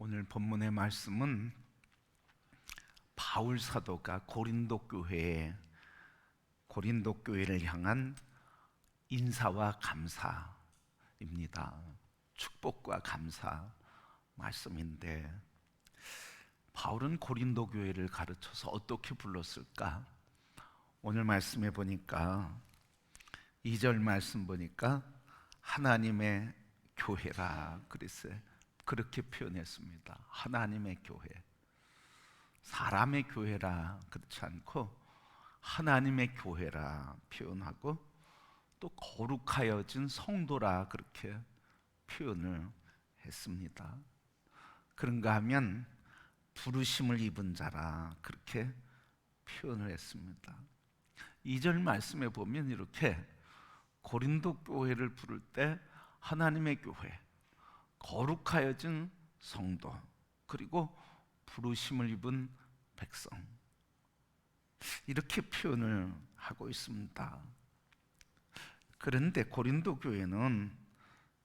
오늘 본문의 말씀은 바울 사도가 고린도 교회를 향한 인사와 감사입니다. 축복과 감사 말씀인데, 바울은 고린도 교회를 가르쳐서 어떻게 불렀을까? 오늘 말씀에 보니까 2절 말씀 보니까 하나님의 교회라 그랬어요. 그렇게 표현했습니다. 하나님의 교회. 사람의 교회라 그렇지 않고 하나님의 교회라 표현하고, 또 거룩하여진 성도라 그렇게 표현을 했습니다. 그런가 하면 부르심을 입은 자라 그렇게 표현을 했습니다. 2절 말씀에 보면 이렇게 고린도 교회를 부를 때 하나님의 교회, 거룩하여진 성도, 그리고 부르심을 입은 백성, 이렇게 표현을 하고 있습니다. 그런데 고린도 교회는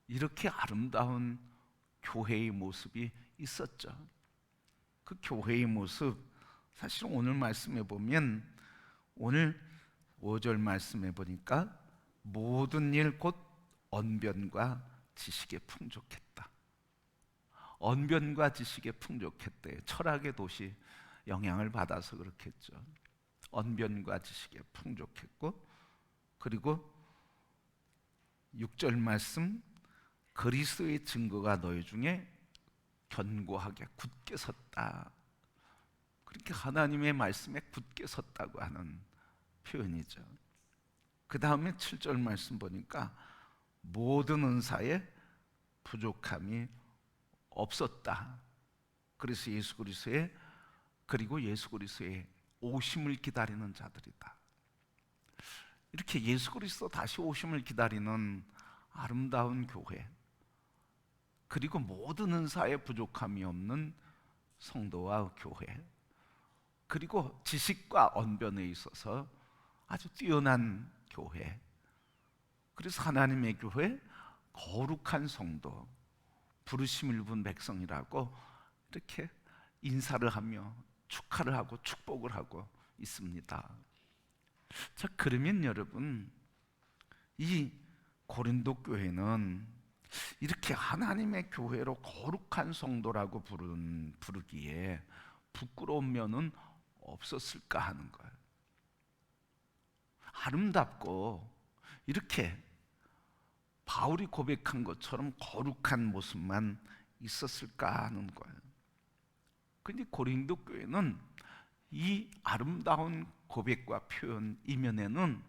이렇게 아름다운 교회의 모습이 있었죠. 그 교회의 모습, 사실 오늘 말씀에 보면, 오늘 5절 말씀에 보니까 모든 일 곧 언변과 지식에 풍족했다. 언변과 지식에 풍족했대. 철학의 도시 영향을 받아서 그렇겠죠. 언변과 지식에 풍족했고, 그리고 6절 말씀, 그리스도의 증거가 너희 중에 견고하게 굳게 섰다. 그렇게 하나님의 말씀에 굳게 섰다고 하는 표현이죠. 그 다음에 7절 말씀 보니까 모든 은사에 부족함이 없었다. 그래서 예수 그리스도의 오심을 기다리는 자들이다. 이렇게 예수 그리스도 다시 오심을 기다리는 아름다운 교회, 그리고 모든 은사에 부족함이 없는 성도와 교회, 그리고 지식과 언변에 있어서 아주 뛰어난 교회, 그래서 하나님의 교회, 거룩한 성도, 부르심을 입은 백성이라고 이렇게 인사를 하며 축하를 하고 축복을 하고 있습니다. 자, 그러면 여러분, 이 고린도 교회는 이렇게 하나님의 교회로 거룩한 성도라고 부르기에 부끄러운 면은 없었을까 하는 거예요. 아름답고 이렇게 바울이 고백한 것처럼 거룩한 모습만 있었을까 하는 거예요. 근데 고린도 교회는 이 아름다운 고백과 표현 이면에는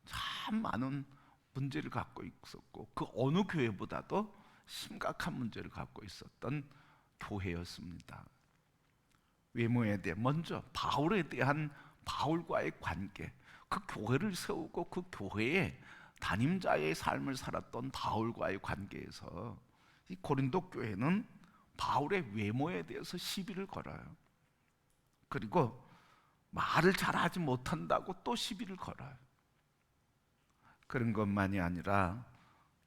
참 많은 문제를 갖고 있었고, 그 어느 교회보다도 심각한 문제를 갖고 있었던 교회였습니다. 외모에 대해, 먼저 바울에 대한 바울과의 관계, 그 교회를 세우고 그 교회에 담임자의 삶을 살았던 바울과의 관계에서 이 고린도 교회는 바울의 외모에 대해서 시비를 걸어요. 그리고 말을 잘하지 못한다고 또 시비를 걸어요. 그런 것만이 아니라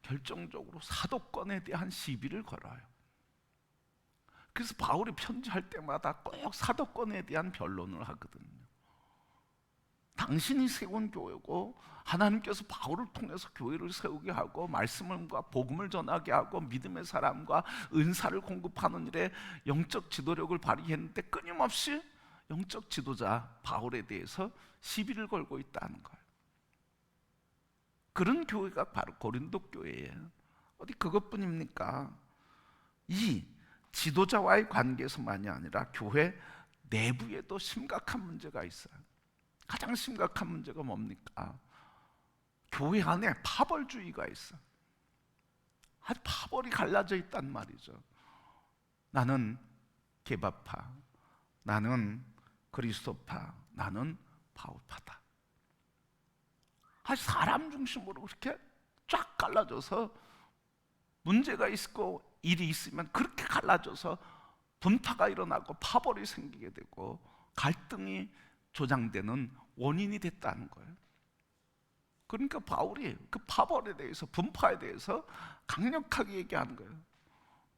결정적으로 사도권에 대한 시비를 걸어요. 그래서 바울이 편지할 때마다 꼭 사도권에 대한 변론을 하거든요. 당신이 세운 교회고, 하나님께서 바울을 통해서 교회를 세우게 하고 말씀과 복음을 전하게 하고 믿음의 사람과 은사를 공급하는 일에 영적 지도력을 발휘했는데, 끊임없이 영적 지도자 바울에 대해서 시비를 걸고 있다는 거예요. 그런 교회가 바로 고린도 교회예요. 어디 그것뿐입니까? 이 지도자와의 관계에서만이 아니라 교회 내부에도 심각한 문제가 있어요. 가장 심각한 문제가 뭡니까? 교회 안에 파벌주의가 있어. 아주 파벌이 갈라져 있단 말이죠. 나는 게바파, 나는 그리스도파, 나는 바울파다. 아주 사람 중심으로 그렇게 쫙 갈라져서, 문제가 있고 일이 있으면 그렇게 갈라져서 분파가 일어나고 파벌이 생기게 되고 갈등이 조장되는 원인이 됐다는 거예요. 그러니까 바울이 그 파벌에 대해서, 분파에 대해서 강력하게 얘기하는 거예요.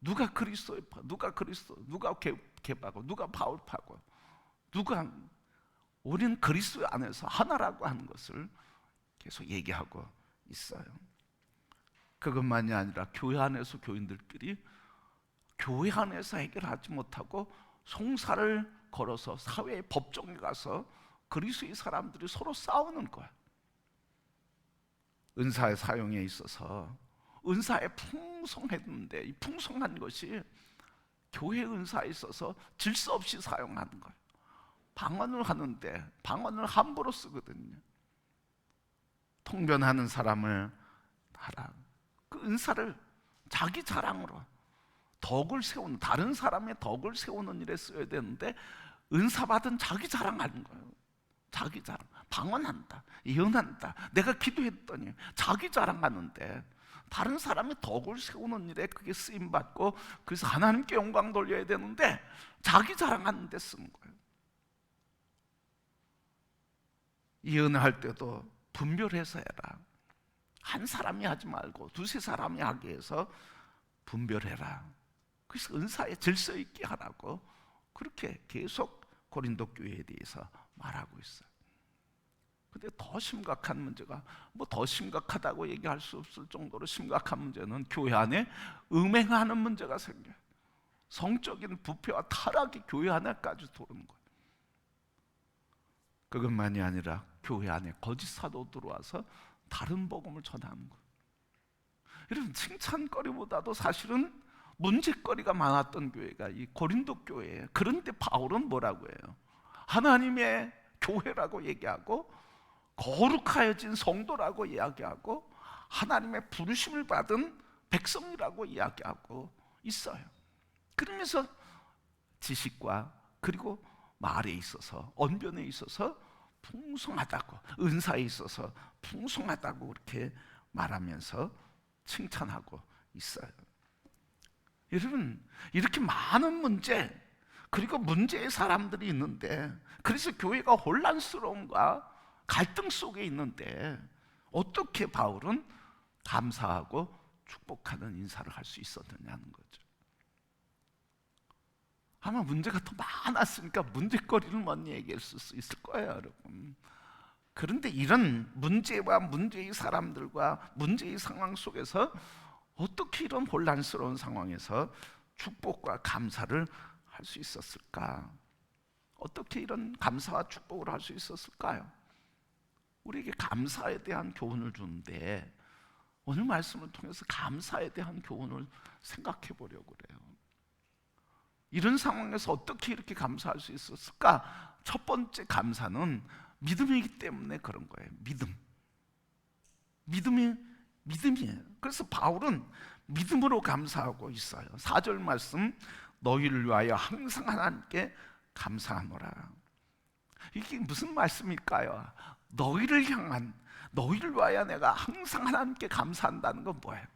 누가 그리스도의 파, 누가 그리스도, 누가 개파고, 누가 바울파고, 누가 우리는 그리스도 안에서 하나라고 하는 것을 계속 얘기하고 있어요. 그것만이 아니라 교회 안에서 교인들끼리 교회 안에서 해결하지 못하고 송사를 걸어서 사회의 법정에 가서 그리스도의 사람들이 서로 싸우는 거야. 은사의 사용에 있어서 은사에 풍성했는데 이 풍성한 것이 교회 은사에 있어서 질서 없이 사용하는 거예요. 방언을 하는데 방언을 함부로 쓰거든요. 통변하는 사람을 하라. 그 은사를 자기 자랑으로 덕을 세우는, 다른 사람의 덕을 세우는 일에 써야 되는데 은사 받은 자기 자랑하는 거예요. 자기 자랑. 방언한다, 예언한다, 내가 기도했더니 자기 자랑하는데 다른 사람의 덕을 세우는 일에 그게 쓰임받고 그래서 하나님께 영광 돌려야 되는데 자기 자랑하는 데 쓰는 거예요. 예언할 때도 분별해서 해라. 한 사람이 하지 말고 두세 사람이 하게 해서 분별해라. 그래서 은사에 질서 있게 하라고 그렇게 계속 고린도 교회에 대해서 말하고 있어요. 근데 더 심각한 문제가, 뭐 더 심각하다고 얘기할 수 없을 정도로 심각한 문제는 교회 안에 음행하는 문제가 생겨요. 성적인 부패와 타락이 교회 안에까지 도는 거예요. 그것만이 아니라 교회 안에 거짓 사도 들어와서 다른 복음을 전하는 거예요. 이런 칭찬거리보다도 사실은 문제거리가 많았던 교회가 이 고린도 교회예요. 그런데 바울은 뭐라고 해요? 하나님의 교회라고 얘기하고 거룩하여진 성도라고 이야기하고 하나님의 부르심을 받은 백성이라고 이야기하고 있어요. 그러면서 지식과 그리고 말에 있어서, 언변에 있어서 풍성하다고, 은사에 있어서 풍성하다고 그렇게 말하면서 칭찬하고 있어요. 여러분, 이렇게 많은 문제, 그리고 문제의 사람들이 있는데, 그래서 교회가 혼란스러움과 갈등 속에 있는데 어떻게 바울은 감사하고 축복하는 인사를 할 수 있었느냐는 거죠. 아마 문제가 더 많았으니까 문제거리를 먼저 얘기할 수 있을 거예요, 여러분. 그런데 이런 문제와 문제의 사람들과 문제의 상황 속에서 어떻게 이런 혼란스러운 상황에서 축복과 감사를 할 수 있었을까? 어떻게 이런 감사와 축복을 할 수 있었을까요? 우리에게 감사에 대한 교훈을 주는데 오늘 말씀을 통해서 감사에 대한 교훈을 생각해 보려고 그래요. 이런 상황에서 어떻게 이렇게 감사할 수 있었을까? 첫 번째 감사는 믿음이기 때문에 그런 거예요. 믿음이에요. 그래서 바울은 믿음으로 감사하고 있어요. 4절 말씀, 너희를 위하여 항상 하나님께 감사하노라. 이게 무슨 말씀일까요? 너희를 위하여 내가 항상 하나님께 감사한다는 건 뭐예요?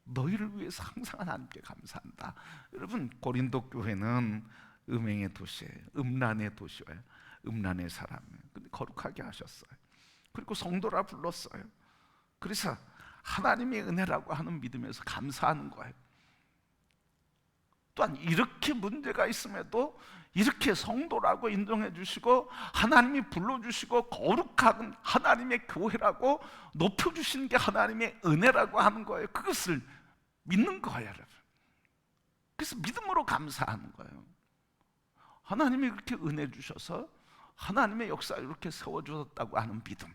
너희를 위해서 항상 하나님께 감사한다. 여러분, 고린도 교회는 음행의 도시예요. 음란의 도시예요. 음란의 사람이에요. 근데 거룩하게 하셨어요. 그리고 성도라 불렀어요. 그래서 하나님의 은혜라고 하는 믿음에서 감사하는 거예요. 또한 이렇게 문제가 있음에도 이렇게 성도라고 인정해 주시고 하나님이 불러주시고 거룩한 하나님의 교회라고 높여주시는 게 하나님의 은혜라고 하는 거예요. 그것을 믿는 거예요, 여러분. 그래서 믿음으로 감사하는 거예요. 하나님이 그렇게 은혜 주셔서 하나님의 역사를 이렇게 세워주셨다고 하는 믿음.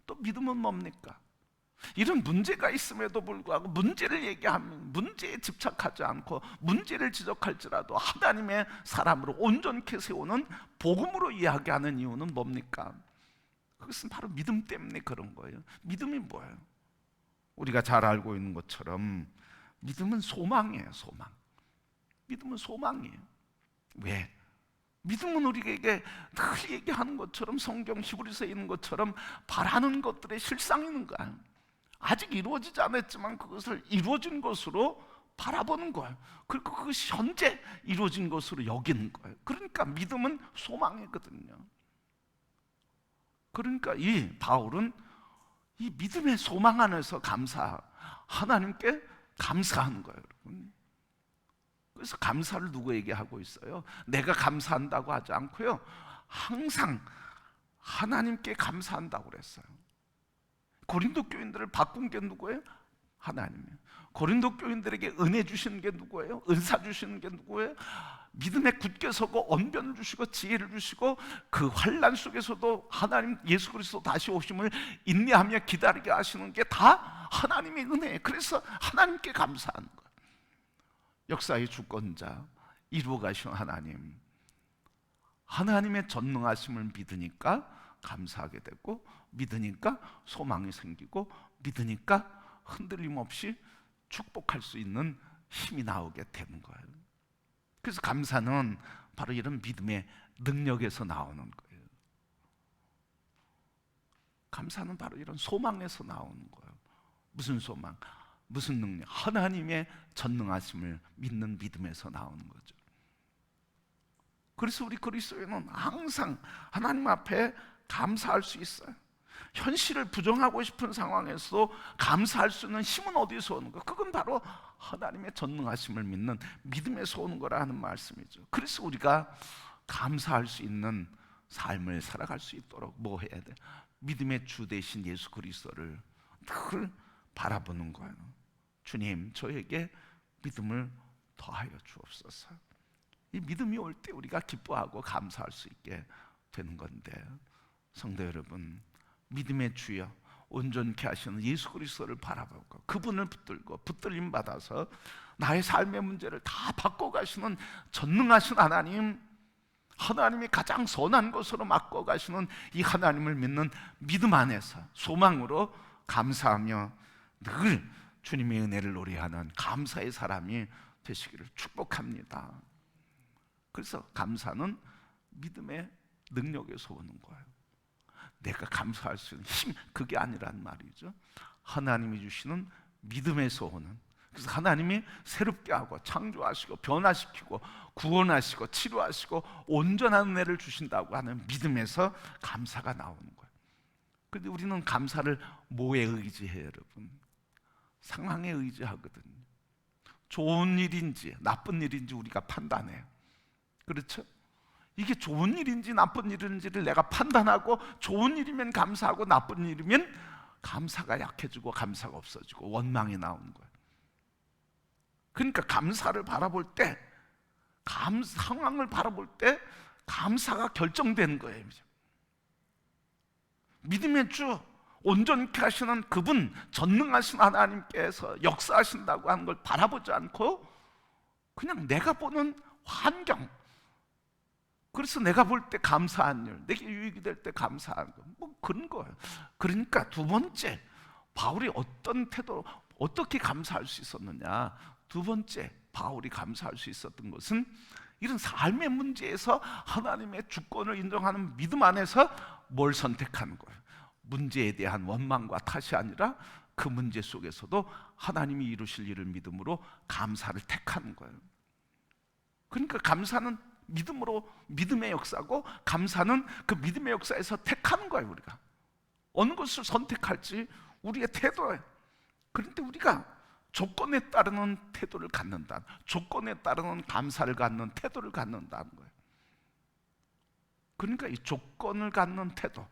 또 믿음은 뭡니까? 이런 문제가 있음에도 불구하고 문제를 얘기하면 문제에 집착하지 않고 문제를 지적할지라도 하나님의 사람으로 온전케 세우는 복음으로 이야기하는 이유는 뭡니까? 그것은 바로 믿음 때문에 그런 거예요. 믿음이 뭐예요? 우리가 잘 알고 있는 것처럼 믿음은 소망이에요. 소망. 믿음은 소망이에요. 왜? 믿음은 우리에게 늘 얘기하는 것처럼 성경 히브리서에 있는 것처럼 바라는 것들의 실상이 있는 거예요. 아직 이루어지지 않았지만 그것을 이루어진 것으로 바라보는 거예요. 그리고 그것이 현재 이루어진 것으로 여기는 거예요. 그러니까 믿음은 소망이거든요. 그러니까 이 바울은 이 믿음의 소망 안에서 하나님께 감사하는 거예요, 여러분. 그래서 감사를 누구에게 하고 있어요? 내가 감사한다고 하지 않고요, 항상 하나님께 감사한다고 그랬어요. 고린도 교인들을 바꾼 게 누구예요? 하나님이에요. 고린도 교인들에게 은혜 주시는 게 누구예요? 은사 주시는 게 누구예요? 믿음에 굳게 서고 언변을 주시고 지혜를 주시고 그 환난 속에서도 하나님 예수 그리스도 다시 오심을 인내하며 기다리게 하시는 게 다 하나님의 은혜예요. 그래서 하나님께 감사하는 거예요. 역사의 주권자 이루어 가신 하나님, 하나님의 전능하심을 믿으니까 감사하게 되고, 믿으니까 소망이 생기고, 믿으니까 흔들림 없이 축복할 수 있는 힘이 나오게 되는 거예요. 그래서 감사는 바로 이런 믿음의 능력에서 나오는 거예요. 감사는 바로 이런 소망에서 나오는 거예요. 무슨 소망? 무슨 능력? 하나님의 전능하심을 믿는 믿음에서 나오는 거죠. 그래서 우리 그리스도인은 항상 하나님 앞에 감사할 수 있어요. 현실을 부정하고 싶은 상황에서도 감사할 수 있는 힘은 어디서 오는 거? 그건 바로 하나님의 전능하심을 믿는 믿음에서 오는 거라는 말씀이죠. 그래서 우리가 감사할 수 있는 삶을 살아갈 수 있도록 뭐 해야 돼? 믿음의 주 대신 예수 그리스도를 늘 바라보는 거예요. 주님, 저에게 믿음을 더하여 주옵소서. 이 믿음이 올 때 우리가 기뻐하고 감사할 수 있게 되는 건데, 성도 여러분, 믿음의 주여 온전케 하시는 예수 그리스도를 바라보고 그분을 붙들고 붙들림 받아서 나의 삶의 문제를 다 바꿔가시는 전능하신 하나님, 하나님이 가장 선한 것으로 바꿔가시는 이 하나님을 믿는 믿음 안에서 소망으로 감사하며 늘 주님의 은혜를 노래하는 감사의 사람이 되시기를 축복합니다. 그래서 감사는 믿음의 능력에서 오는 거예요. 내가 감사할 수 있는 힘, 그게 아니란 말이죠. 하나님이 주시는 믿음에서 오는, 그래서 하나님이 새롭게 하고 창조하시고 변화시키고 구원하시고 치료하시고 온전한 은혜를 주신다고 하는 믿음에서 감사가 나오는 거예요. 그런데 우리는 감사를 뭐에 의지해요, 여러분? 상황에 의지하거든요. 좋은 일인지 나쁜 일인지 우리가 판단해요. 그렇죠? 이게 좋은 일인지 나쁜 일인지를 내가 판단하고, 좋은 일이면 감사하고 나쁜 일이면 감사가 약해지고 감사가 없어지고 원망이 나오는 거예요. 그러니까 감사를 바라볼 때, 상황을 바라볼 때 감사가 결정되는 거예요. 믿음의 주 온전케 하시는 그분, 전능하신 하나님께서 역사하신다고 하는 걸 바라보지 않고 그냥 내가 보는 환경, 그래서 내가 볼 때 감사한 일, 내게 유익이 될 때 감사한 거, 뭐 그런 거예요. 그러니까 두 번째, 바울이 어떤 태도로 어떻게 감사할 수 있었느냐? 두 번째, 바울이 감사할 수 있었던 것은 이런 삶의 문제에서 하나님의 주권을 인정하는 믿음 안에서 뭘 선택하는 거예요. 문제에 대한 원망과 탓이 아니라 그 문제 속에서도 하나님이 이루실 일을 믿음으로 감사를 택하는 거예요. 그러니까 감사는 믿음으로, 믿음의 역사고, 감사는 그 믿음의 역사에서 택하는 거예요. 우리가 어느 것을 선택할지 우리의 태도예요. 그런데 우리가 조건에 따르는 태도를 갖는다, 조건에 따르는 감사를 갖는 태도를 갖는다는 거예요. 그러니까 이 조건을 갖는 태도,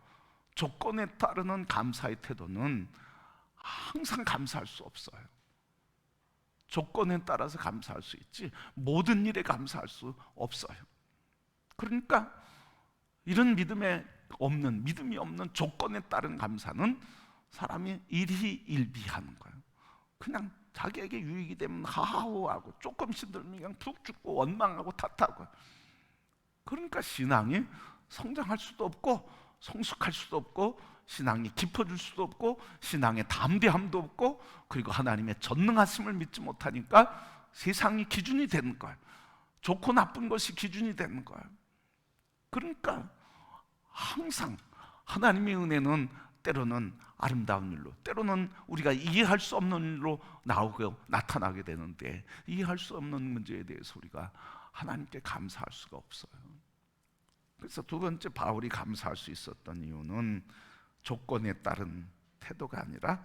조건에 따르는 감사의 태도는 항상 감사할 수 없어요. 조건에 따라서 감사할 수 있지 모든 일에 감사할 수 없어요. 그러니까 이런 믿음이 없는 조건에 따른 감사는 사람이 일희일비하는 거예요. 그냥 자기에게 유익이 되면 하하호하고, 조금 힘들면 그냥 푹 죽고 원망하고 탓하고. 그러니까 신앙이 성장할 수도 없고 성숙할 수도 없고, 신앙이 깊어질 수도 없고, 신앙의 담대함도 없고, 그리고 하나님의 전능하심을 믿지 못하니까 세상이 기준이 되는 거예요. 좋고 나쁜 것이 기준이 되는 거예요. 그러니까 항상 하나님의 은혜는 때로는 아름다운 일로, 때로는 우리가 이해할 수 없는 일로 나타나게 되는데, 이해할 수 없는 문제에 대해서 우리가 하나님께 감사할 수가 없어요. 그래서 두 번째, 바울이 감사할 수 있었던 이유는 조건에 따른 태도가 아니라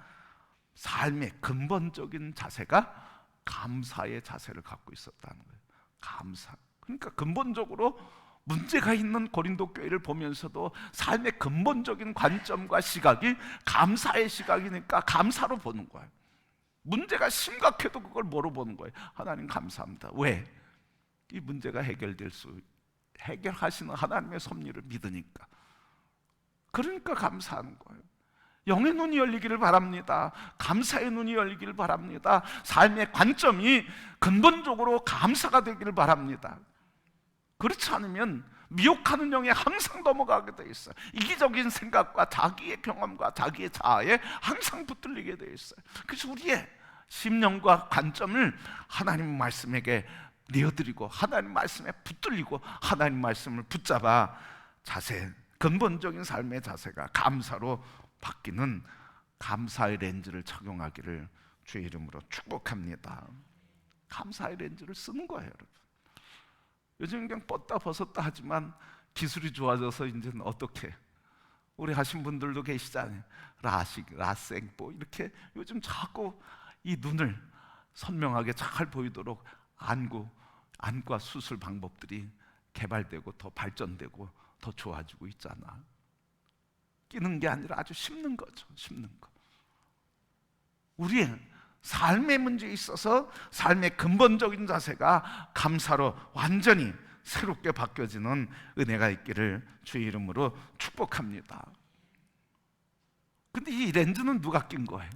삶의 근본적인 자세가 감사의 자세를 갖고 있었다는 거예요. 감사. 그러니까 근본적으로 문제가 있는 고린도 교회를 보면서도 삶의 근본적인 관점과 시각이 감사의 시각이니까 감사로 보는 거예요. 문제가 심각해도 그걸 뭐로 보는 거예요? 하나님 감사합니다. 왜? 이 문제가 해결하시는 하나님의 섭리를 믿으니까. 그러니까 감사하는 거예요. 영의 눈이 열리기를 바랍니다. 감사의 눈이 열리기를 바랍니다. 삶의 관점이 근본적으로 감사가 되기를 바랍니다. 그렇지 않으면 미혹하는 영에 항상 넘어가게 돼 있어요. 이기적인 생각과 자기의 경험과 자기의 자아에 항상 붙들리게 돼 있어요. 그래서 우리의 심령과 관점을 하나님 말씀에게 내어드리고 하나님 말씀에 붙들리고 하나님 말씀을 붙잡아 자세, 근본적인 삶의 자세가 감사로 바뀌는 감사의 렌즈를 착용하기를 주의 이름으로 축복합니다. 감사의 렌즈를 쓰는 거예요, 여러분. 요즘 그냥 뻗다 벗었다 하지만 기술이 좋아져서 이제는 어떻게 우리 하신 분들도 계시잖아요. 라식, 라생보 이렇게 요즘 자꾸 이 눈을 선명하게 잘 보이도록 안과 수술 방법들이 개발되고 더 발전되고 더 좋아지고 있잖아. 끼는 게 아니라 아주 심는 거죠. 심는 거. 우리의 삶의 문제에 있어서 삶의 근본적인 자세가 감사로 완전히 새롭게 바뀌어지는 은혜가 있기를 주의 이름으로 축복합니다. 근데 이 렌즈는 누가 낀 거예요?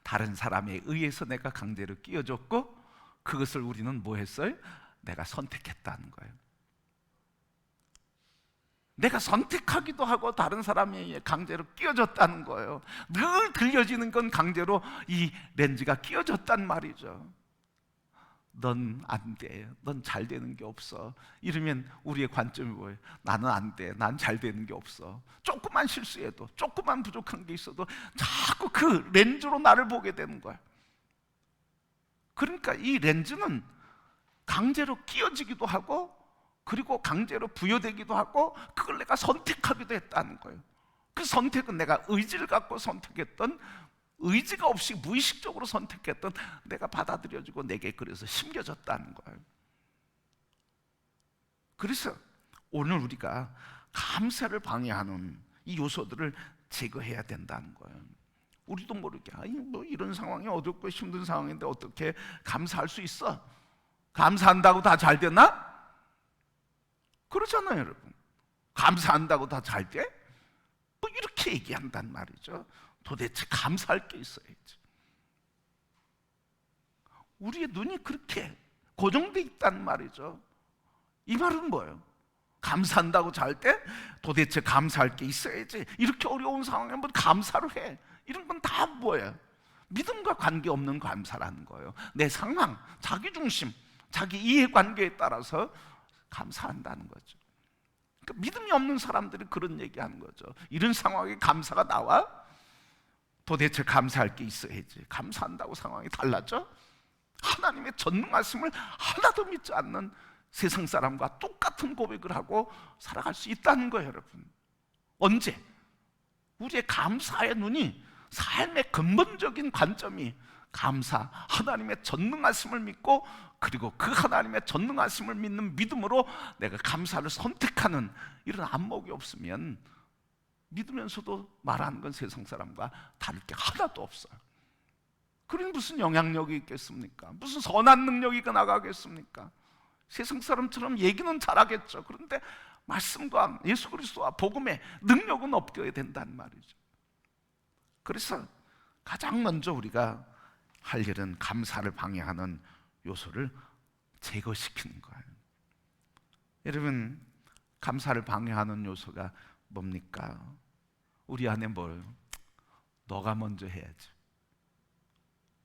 다른 사람에 의해서 내가 강제로 끼워줬고 그것을 우리는 뭐 했어요? 내가 선택했다는 거예요. 내가 선택하기도 하고 다른 사람이 강제로 끼워졌다는 거예요. 늘 들려지는 건 강제로 이 렌즈가 끼워졌단 말이죠. 넌 안 돼. 넌 잘 되는 게 없어. 이러면 우리의 관점이 뭐예요? 나는 안 돼. 난 잘 되는 게 없어. 조금만 실수해도, 조금만 부족한 게 있어도 자꾸 그 렌즈로 나를 보게 되는 거야. 그러니까 이 렌즈는 강제로 끼워지기도 하고 그리고 강제로 부여되기도 하고 그걸 내가 선택하기도 했다는 거예요. 그 선택은 내가 의지를 갖고 선택했던, 의지가 없이 무의식적으로 선택했던, 내가 받아들여지고 내게 그래서 심겨졌다는 거예요. 그래서 오늘 우리가 감사를 방해하는 이 요소들을 제거해야 된다는 거예요. 우리도 모르게 뭐 이런 상황이 어렵고 힘든 상황인데 어떻게 감사할 수 있어? 감사한다고 다 잘 되나? 그러잖아요, 여러분. 감사한다고 다 잘 돼? 뭐 이렇게 얘기한단 말이죠. 도대체 감사할 게 있어야지. 우리의 눈이 그렇게 고정돼 있단 말이죠. 이 말은 뭐예요? 감사한다고 잘 때 도대체 감사할 게 있어야지. 이렇게 어려운 상황에 뭐 감사를 해. 이런 건 다 뭐예요? 믿음과 관계없는 감사라는 거예요. 내 상황, 자기 중심, 자기 이해관계에 따라서 감사한다는 거죠. 그러니까 믿음이 없는 사람들이 그런 얘기하는 거죠. 이런 상황에 감사가 나와? 도대체 감사할 게 있어야지. 감사한다고 상황이 달라져? 하나님의 전능하심을 하나도 믿지 않는 세상 사람과 똑같은 고백을 하고 살아갈 수 있다는 거예요, 여러분. 언제? 우리의 감사의 눈이, 삶의 근본적인 관점이 감사, 하나님의 전능하심을 믿고 그리고 그 하나님의 전능하심을 믿는 믿음으로 내가 감사를 선택하는 이런 안목이 없으면 믿으면서도 말하는 건 세상 사람과 다를 게 하나도 없어요. 그러니 무슨 영향력이 있겠습니까? 무슨 선한 능력이 나가겠습니까? 세상 사람처럼 얘기는 잘하겠죠. 그런데 말씀과 예수 그리스도와 복음의 능력은 없게 된단 말이죠. 그래서 가장 먼저 우리가 할 일은 감사를 방해하는 요소를 제거시키는 거예요. 여러분, 감사를 방해하는 요소가 뭡니까? 우리 안에 뭘? 너가 먼저 해야지.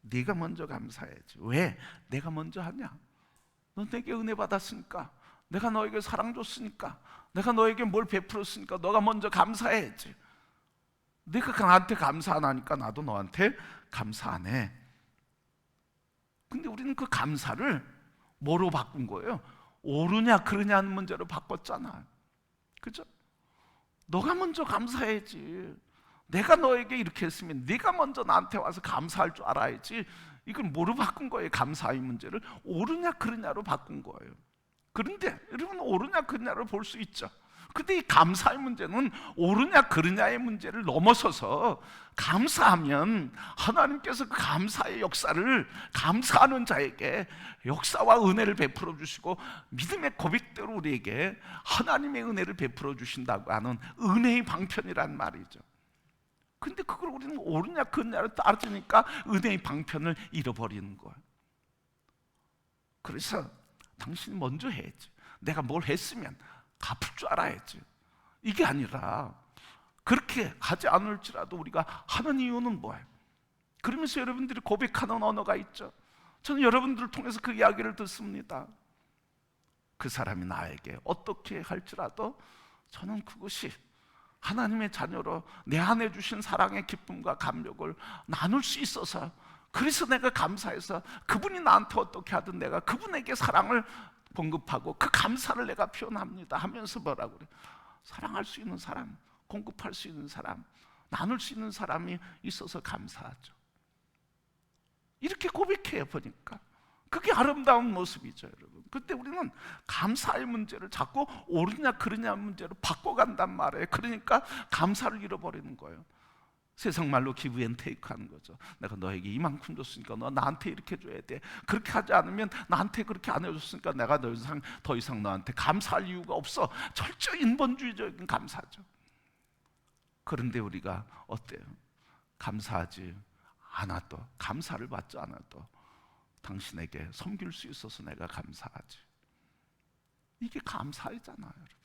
네가 먼저 감사해야지. 왜? 내가 먼저 하냐? 너 내게 은혜 받았으니까, 내가 너에게 사랑 줬으니까, 내가 너에게 뭘 베풀었으니까 너가 먼저 감사해야지. 내가 나한테 감사 안 하니까 나도 너한테 감사 안 해. 근데 우리는 그 감사를 뭐로 바꾼 거예요? 옳으냐 그르냐 하는 문제로 바꿨잖아. 그죠? 너가 먼저 감사해야지. 내가 너에게 이렇게 했으면 네가 먼저 나한테 와서 감사할 줄 알아야지. 이걸 뭐로 바꾼 거예요? 감사의 문제를 옳으냐 그르냐로 바꾼 거예요. 그런데 여러분, 옳으냐 그르냐로 볼 수 있죠. 근데 이 감사의 문제는 옳으냐 그르냐의 문제를 넘어서서 감사하면 하나님께서 그 감사의 역사를 감사하는 자에게 역사와 은혜를 베풀어 주시고 믿음의 고백대로 우리에게 하나님의 은혜를 베풀어 주신다고 하는 은혜의 방편이란 말이죠. 근데 그걸 우리는 옳으냐 그르냐를 따지니까 은혜의 방편을 잃어버리는 거예요. 그래서 당신이 먼저 해야지. 내가 뭘 했으면 갚을 줄 알아야지. 이게 아니라 그렇게 하지 않을지라도 우리가 하는 이유는 뭐예요? 그러면서 여러분들이 고백하는 언어가 있죠. 저는 여러분들을 통해서 그 이야기를 듣습니다. 그 사람이 나에게 어떻게 할지라도 저는 그것이 하나님의 자녀로 내 안에 주신 사랑의 기쁨과 감격을 나눌 수 있어서, 그래서 내가 감사해서 그분이 나한테 어떻게 하든 내가 그분에게 사랑을 공급하고 그 감사를 내가 표현합니다 하면서 뭐라고 그래요? 사랑할 수 있는 사람, 공급할 수 있는 사람, 나눌 수 있는 사람이 있어서 감사하죠. 이렇게 고백해요. 보니까 그게 아름다운 모습이죠, 여러분. 그때 우리는 감사의 문제를 자꾸 옳으냐 그르냐 문제로 바꿔간단 말이에요. 그러니까 감사를 잃어버리는 거예요. 세상 말로 기브 앤 테이크 하는 거죠. 내가 너에게 이만큼 줬으니까 너 나한테 이렇게 줘야 돼. 그렇게 하지 않으면 나한테 그렇게 안 해줬으니까 내가 더 이상 너한테 감사할 이유가 없어. 철저히 인본주의적인 감사죠. 그런데 우리가 어때요? 감사하지 않아도, 감사를 받지 않아도 당신에게 섬길 수 있어서 내가 감사하지. 이게 감사이잖아요, 여러분.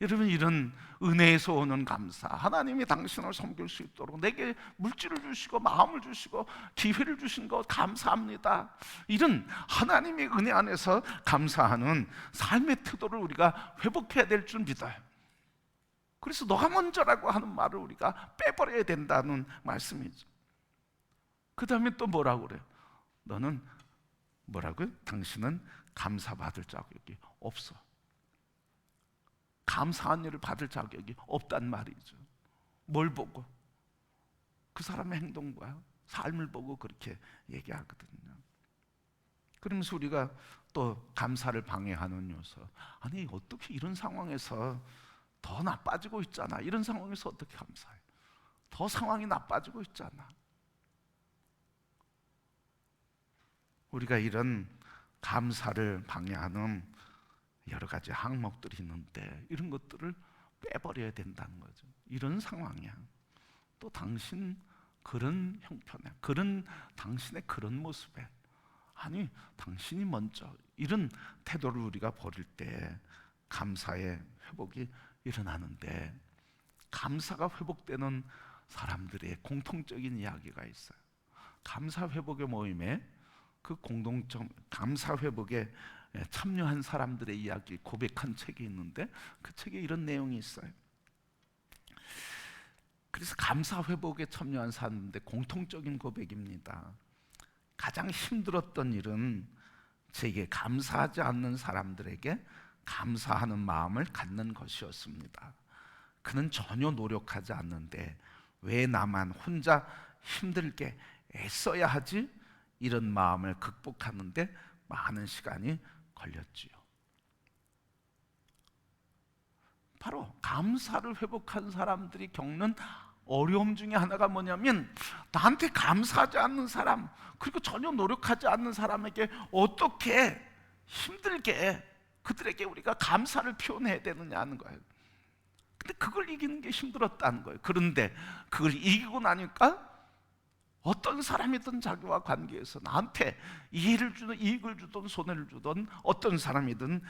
여러분, 이런 은혜에서 오는 감사, 하나님이 당신을 섬길 수 있도록 내게 물질을 주시고 마음을 주시고 기회를 주신 것 감사합니다. 이런 하나님의 은혜 안에서 감사하는 삶의 태도를 우리가 회복해야 될 줄 믿어요. 그래서 너가 먼저라고 하는 말을 우리가 빼버려야 된다는 말씀이죠. 그 다음에 또 뭐라고 그래요? 너는 뭐라고요? 당신은 감사받을 자격이 없어. 감사한 일을 받을 자격이 없단 말이죠. 뭘 보고? 그 사람의 행동과 삶을 보고 그렇게 얘기하거든요. 그러면서 우리가 또 감사를 방해하는 요소, 아니 어떻게 이런 상황에서 더 나빠지고 있잖아. 이런 상황에서 어떻게 감사해? 더 상황이 나빠지고 있잖아. 우리가 이런 감사를 방해하는 여러 가지 항목들이 있는데 이런 것들을 빼버려야 된다는 거죠. 이런 상황이야. 또 당신 그런 형편에, 그런 당신의 그런 모습에, 아니 당신이 먼저, 이런 태도를 우리가 버릴 때 감사의 회복이 일어나는데, 감사가 회복되는 사람들의 공통적인 이야기가 있어요. 감사 회복의 모임에 그 공동점, 감사 회복에 참여한 사람들의 이야기 고백한 책이 있는데 그 책에 이런 내용이 있어요. 그래서 감사 회복에 참여한 사람들의 공통적인 고백입니다. 가장 힘들었던 일은 제게 감사하지 않는 사람들에게 감사하는 마음을 갖는 것이었습니다. 그는 전혀 노력하지 않는데 왜 나만 혼자 힘들게 애써야 하지? 이런 마음을 극복하는데 많은 시간이 걸렸지요. 바로 감사를 회복한 사람들이 겪는 어려움 중에 하나가 뭐냐면, 나한테 감사하지 않는 사람, 그리고 전혀 노력하지 않는 사람에게 어떻게 힘들게 그들에게 우리가 감사를 표현해야 되느냐는 거예요. 근데 그걸 이기는 게 힘들었다는 거예요. 그런데 그걸 이기고 나니까 어떤 사람이든 자기와 관계에서 나한테 이해를 주든 이익을 주든 손해를 주든 어떤 사람이든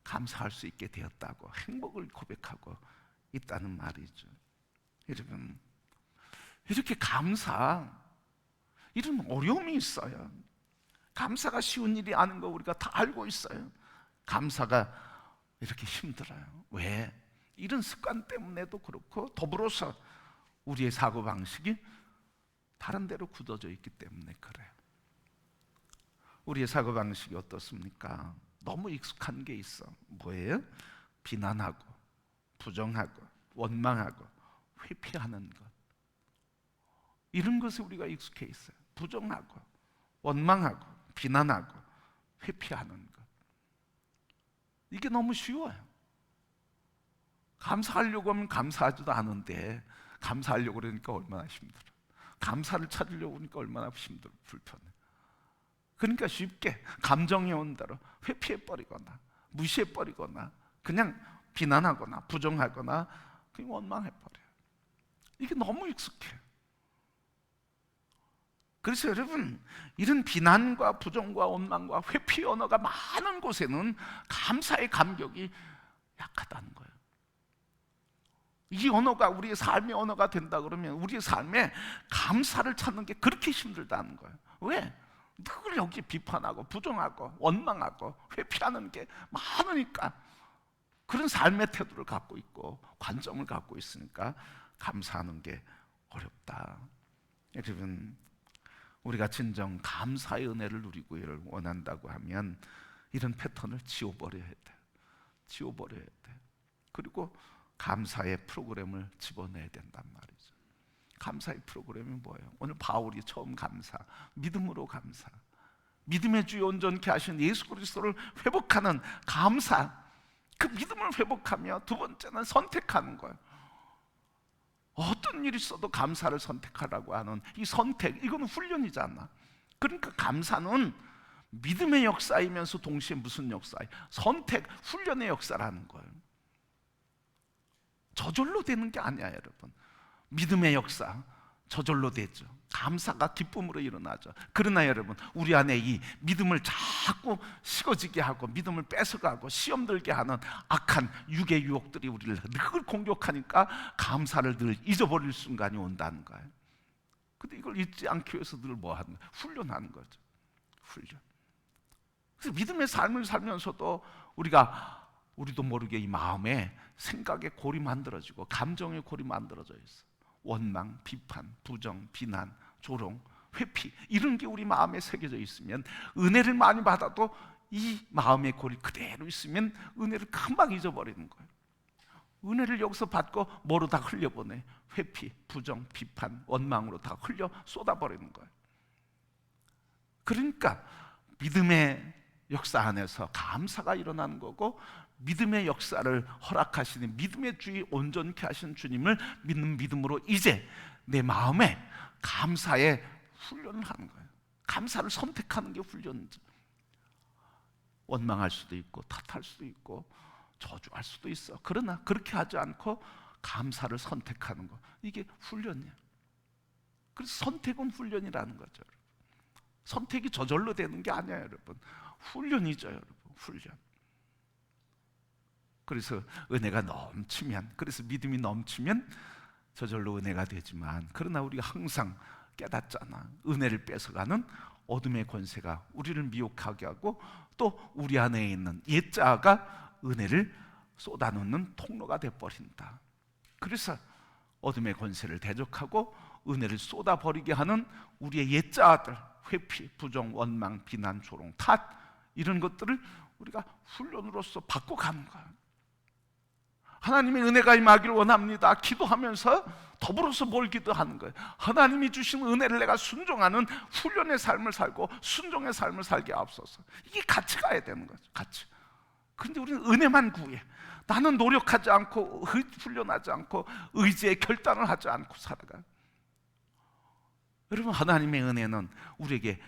감사할 수 있게 되었다고 행복을 고백하고 있다는 말이죠. 여러분, 이렇게 감사, 이런 어려움이 있어요. 감사가 쉬운 일이 아닌 거 우리가 다 알고 있어요. 감사가 이렇게 힘들어요. 왜? 이런 습관 때문에도 그렇고, 더불어서 우리의 사고방식이 다른 데로 굳어져 있기 때문에 그래요. 우리의 사고방식이 어떻습니까? 너무 익숙한 게 있어. 뭐예요? 비난하고 부정하고 원망하고 회피하는 것, 이런 것에 우리가 익숙해 있어요. 부정하고 원망하고 비난하고 회피하는 것, 이게 너무 쉬워요. 감사하려고 하면 감사하지도 않은데 감사하려고 그러니까 얼마나 힘들어. 감사를 찾으려고 하니까 얼마나 힘들어, 불편해. 그러니까 쉽게 감정이 온 대로 회피해버리거나 무시해버리거나 그냥 비난하거나 부정하거나 그냥 원망해버려요. 이게 너무 익숙해요. 그래서 여러분, 이런 비난과 부정과 원망과 회피 언어가 많은 곳에는 감사의 감격이 약하다는 거예요. 이 언어가 우리의 삶의 언어가 된다 그러면 우리의 삶에 감사를 찾는 게 그렇게 힘들다는 거예요. 왜? 늘 여기 비판하고 부정하고 원망하고 회피하는 게 많으니까, 그런 삶의 태도를 갖고 있고 관점을 갖고 있으니까 감사하는 게 어렵다. 여러분, 우리가 진정 감사의 은혜를 누리기를 원한다고 하면 이런 패턴을 지워버려야 돼요. 지워버려야 돼요. 그리고 감사의 프로그램을 집어내야 된단 말이죠. 감사의 프로그램이 뭐예요? 오늘 바울이 처음 감사, 믿음으로 감사, 믿음의 주여 온전케 하신 예수 그리스도를 회복하는 감사, 그 믿음을 회복하며 두 번째는 선택하는 거예요. 어떤 일이 있어도 감사를 선택하라고 하는 이 선택, 이거는 훈련이잖아. 그러니까 감사는 믿음의 역사이면서 동시에 무슨 역사예요? 선택, 훈련의 역사라는 거예요. 저절로 되는 게 아니야, 여러분. 믿음의 역사 저절로 되죠. 감사가 기쁨으로 일어나죠. 그러나 여러분, 우리 안에 이 믿음을 자꾸 식어지게 하고 믿음을 뺏어가고 시험 들게 하는 악한 육의 유혹들이 우리를 늘 공격하니까 감사를 늘 잊어버릴 순간이 온다는 거예요. 근데 이걸 잊지 않기 위해서 늘 뭐 하는 거예요? 훈련하는 거죠. 훈련. 그래서 믿음의 삶을 살면서도 우리도 모르게 이 마음에 생각의 골이 만들어지고 감정의 골이 만들어져 있어. 원망, 비판, 부정, 비난, 조롱, 회피, 이런 게 우리 마음에 새겨져 있으면 은혜를 많이 받아도 이 마음의 골이 그대로 있으면 은혜를 금방 잊어버리는 거예요. 은혜를 여기서 받고 뭐로 다 흘려보내? 회피, 부정, 비판, 원망으로 다 흘려 쏟아버리는 거예요. 그러니까 믿음의 역사 안에서 감사가 일어나는 거고, 믿음의 역사를 허락하시는 믿음의 주의 온전케 하신 주님을 믿는 믿음으로 이제 내 마음에 감사의 훈련을 하는 거예요. 감사를 선택하는 게 훈련이죠. 원망할 수도 있고 탓할 수도 있고 저주할 수도 있어. 그러나 그렇게 하지 않고 감사를 선택하는 거, 이게 훈련이에요. 그래서 선택은 훈련이라는 거죠. 선택이 저절로 되는 게 아니에요, 여러분. 훈련이죠, 여러분. 훈련. 그래서 은혜가 넘치면, 그래서 믿음이 넘치면 저절로 은혜가 되지만, 그러나 우리가 항상 깨닫잖아. 은혜를 뺏어가는 어둠의 권세가 우리를 미혹하게 하고 또 우리 안에 있는 옛자아가 은혜를 쏟아놓는 통로가 돼버린다. 그래서 어둠의 권세를 대적하고 은혜를 쏟아버리게 하는 우리의 옛자아들, 회피, 부정, 원망, 비난, 조롱, 탓, 이런 것들을 우리가 훈련으로서 바꿔가는 거야. 하나님의 은혜가 임하기를 원합니다. 기도하면서 더불어서 뭘 기도하는 거예요? 하나님이 주신 은혜를 내가 순종하는 훈련의 삶을 살고 순종의 삶을 살게 하옵소서. 이게 같이 가야 되는 거죠. 같이. 그런데 우리는 은혜만 구해. 나는 노력하지 않고 훈련하지 않고 의지의 결단을 하지 않고 살아가요. 여러분, 하나님의 은혜는 우리에게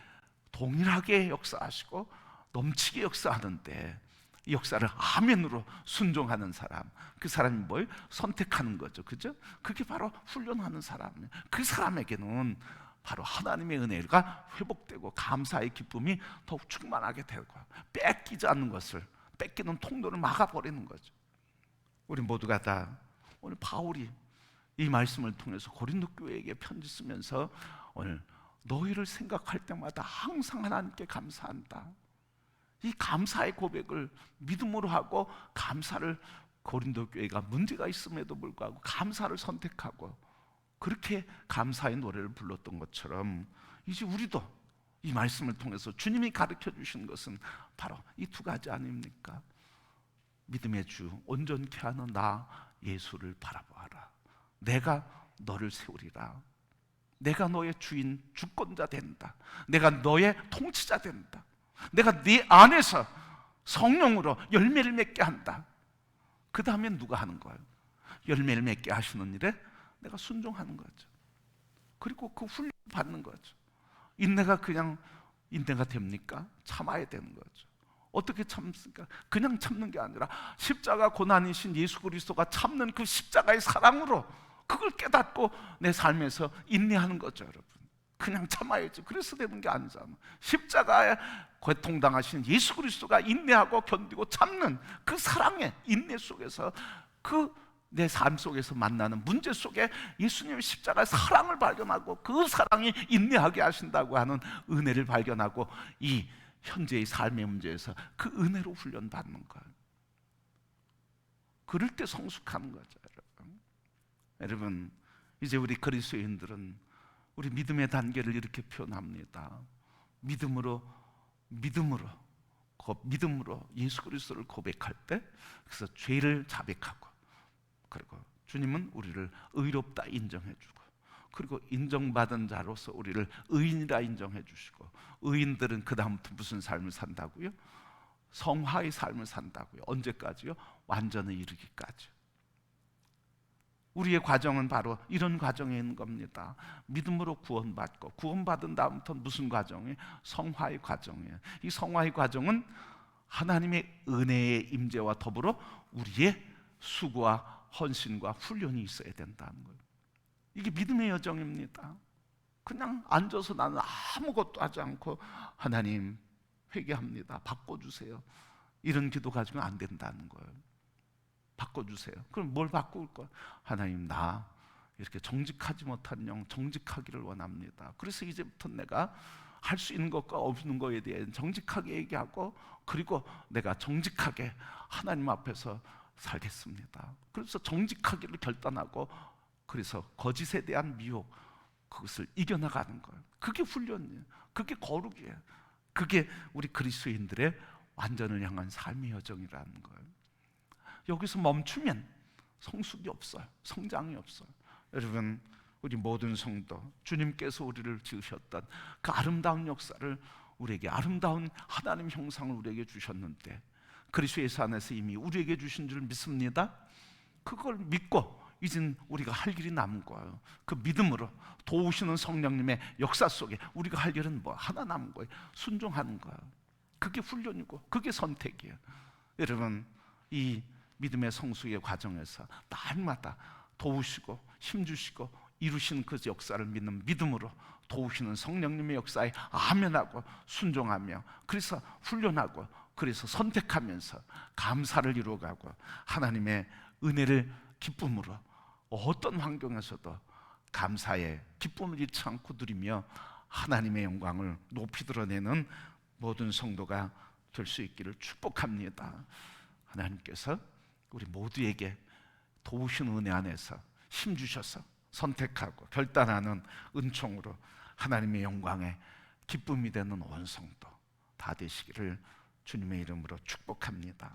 동일하게 역사하시고 넘치게 역사하는데, 이 역사를 아멘으로 순종하는 사람, 그 사람이 뭘 선택하는 거죠, 그죠? 그게 바로 훈련하는 사람이에요. 그 사람에게는 바로 하나님의 은혜가 회복되고 감사의 기쁨이 더욱 충만하게 되고, 뺏기지 않는 것을, 뺏기는 통로를 막아버리는 거죠. 우리 모두가 다 오늘 바울이 이 말씀을 통해서 고린도 교회에게 편지 쓰면서 오늘 너희를 생각할 때마다 항상 하나님께 감사한다, 이 감사의 고백을 믿음으로 하고, 감사를, 고린도 교회가 문제가 있음에도 불구하고 감사를 선택하고 그렇게 감사의 노래를 불렀던 것처럼, 이제 우리도 이 말씀을 통해서 주님이 가르쳐 주신 것은 바로 이 두 가지 아닙니까? 믿음의 주 온전케 하는 나 예수를 바라보아라. 내가 너를 세우리라. 내가 너의 주인, 주권자 된다. 내가 너의 통치자 된다. 내가 네 안에서 성령으로 열매를 맺게 한다. 그 다음에 누가 하는 거예요? 열매를 맺게 하시는 일에 내가 순종하는 거죠. 그리고 그 훈련 받는 거죠. 인내가 그냥 인내가 됩니까? 참아야 되는 거죠. 어떻게 참습니까? 그냥 참는 게 아니라 십자가 고난이신 예수 그리스도가 참는 그 십자가의 사랑으로 그걸 깨닫고 내 삶에서 인내하는 거죠, 여러분. 그냥 참아야지. 그래서 되는 게 아니잖아. 십자가에 고통당하신 예수 그리스도가 인내하고 견디고 참는 그 사랑의 인내 속에서 그 내 삶 속에서 만나는 문제 속에 예수님의 십자가의 사랑을 발견하고 그 사랑이 인내하게 하신다고 하는 은혜를 발견하고 이 현재의 삶의 문제에서 그 은혜로 훈련받는 거예요. 그럴 때 성숙하는 거죠, 여러분. 여러분, 이제 우리 그리스도인들은 우리 믿음의 단계를 이렇게 표현합니다. 믿음으로 예수 그리스도를 고백할 때, 그래서 죄를 자백하고, 그리고 주님은 우리를 의롭다 인정해 주고, 그리고 인정받은 자로서 우리를 의인이라 인정해 주시고, 의인들은 그 다음부터 무슨 삶을 산다고요? 성화의 삶을 산다고요. 언제까지요? 완전히 이르기까지. 우리의 과정은 바로 이런 과정에 있는 겁니다. 믿음으로 구원받고, 구원받은 다음부터 무슨 과정이에요? 성화의 과정이에요. 이 성화의 과정은 하나님의 은혜의 임재와 더불어 우리의 수고와 헌신과 훈련이 있어야 된다는 거예요. 이게 믿음의 여정입니다. 그냥 앉아서 나는 아무것도 하지 않고 하나님 회개합니다, 바꿔주세요, 이런 기도 가지고는 안 된다는 거예요. 바꿔주세요. 그럼 뭘 바꿀 거야? 하나님, 나 이렇게 정직하지 못한 영 정직하기를 원합니다. 그래서 이제부터 내가 할 수 있는 것과 없는 것에 대해 정직하게 얘기하고, 그리고 내가 정직하게 하나님 앞에서 살겠습니다. 그래서 정직하기를 결단하고, 그래서 거짓에 대한 미혹, 그것을 이겨나가는 거예요. 그게 훈련이에요. 그게 거룩이에요. 그게 우리 그리스도인들의 완전을 향한 삶의 여정이라는 거예요. 여기서 멈추면 성숙이 없어요. 성장이 없어요. 여러분, 우리 모든 성도, 주님께서 우리를 지으셨던 그 아름다운 역사를 우리에게, 아름다운 하나님 형상을 우리에게 주셨는데, 그리스도 예수 안에서 이미 우리에게 주신 줄 믿습니다. 그걸 믿고 이젠 우리가 할 일이 남은 거예요. 그 믿음으로 도우시는 성령님의 역사 속에 우리가 할 일은 뭐 하나 남은 거예요. 순종하는 거예요. 그게 훈련이고 그게 선택이에요. 여러분, 이 믿음의 성숙의 과정에서 날마다 도우시고 힘주시고 이루시는 그 역사를 믿는 믿음으로 도우시는 성령님의 역사에 아멘하고 순종하며, 그래서 훈련하고, 그래서 선택하면서 감사를 이루어가고, 하나님의 은혜를 기쁨으로 어떤 환경에서도 감사의 기쁨을 잃지 않고 누리며 하나님의 영광을 높이 드러내는 모든 성도가 될 수 있기를 축복합니다. 하나님께서 우리 모두에게 도우신 은혜 안에서 힘주셔서 선택하고 결단하는 은총으로 하나님의 영광에 기쁨이 되는 온 성도 다 되시기를 주님의 이름으로 축복합니다.